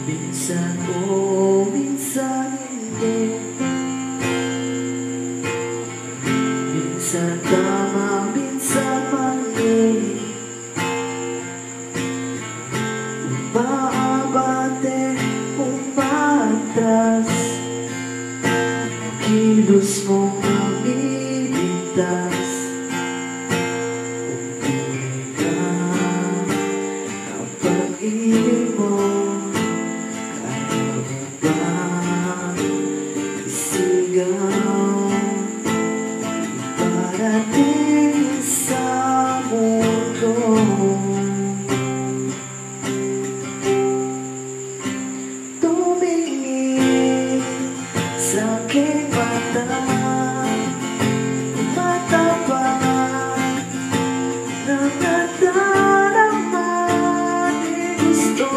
Minsan oo, minsan hindi. Minsan tama, minsan mali. Umaabante, umatas. Kilos mong namimitas. Umuwi ka ang pag-ibig mo. Parating sa mundo, tumingin sa aking mata, matapang na nadarama, di gusto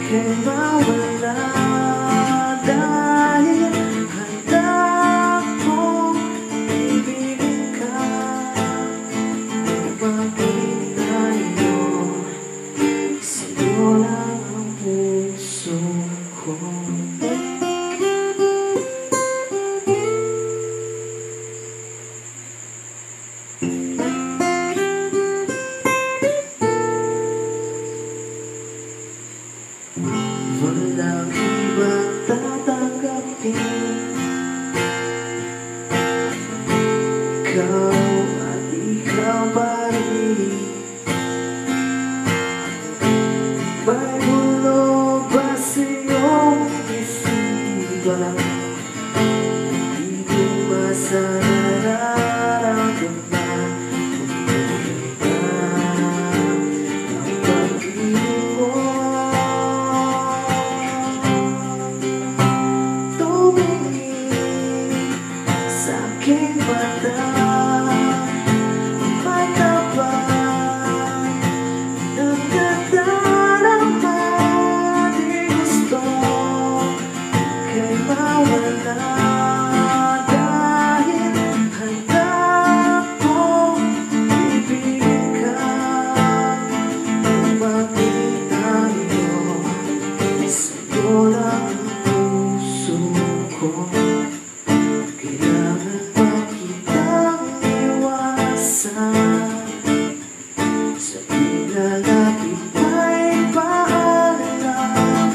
kay mawala. Walang ibang tatanggapin, ikaw at ikaw pa rin. May bulog ba sa iyong isipan? Di ko masararamdaman kung tuloy ka ang pag-ibig mo. Tumingin sa aking mata, matapang nagdadarama, di gusto kay mawala. Dahil handa kong ibigin ka, umamin tayo, sa'yo lang ang puso ko. Kailangan pa kitang iwasan, sa pinalapit may paalam.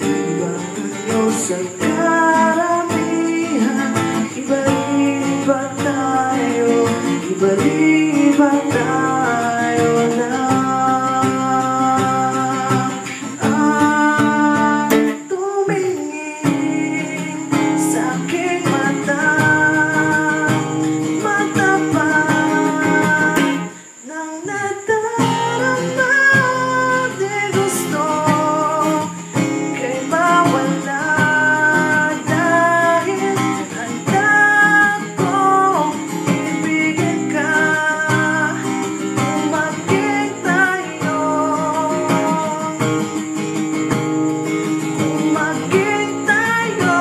Ibangan nyo sa karamihan, iba-iba tayo, iba-iba tayo na. Tumingin sa aking mata, matapang nang nadarama, di gusto kay mawala. Dahil handa kong ibigin ka, umaging tayo, umaging tayo,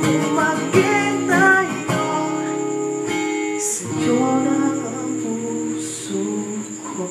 umaging tayo. Sa'yo lang ang puso ko.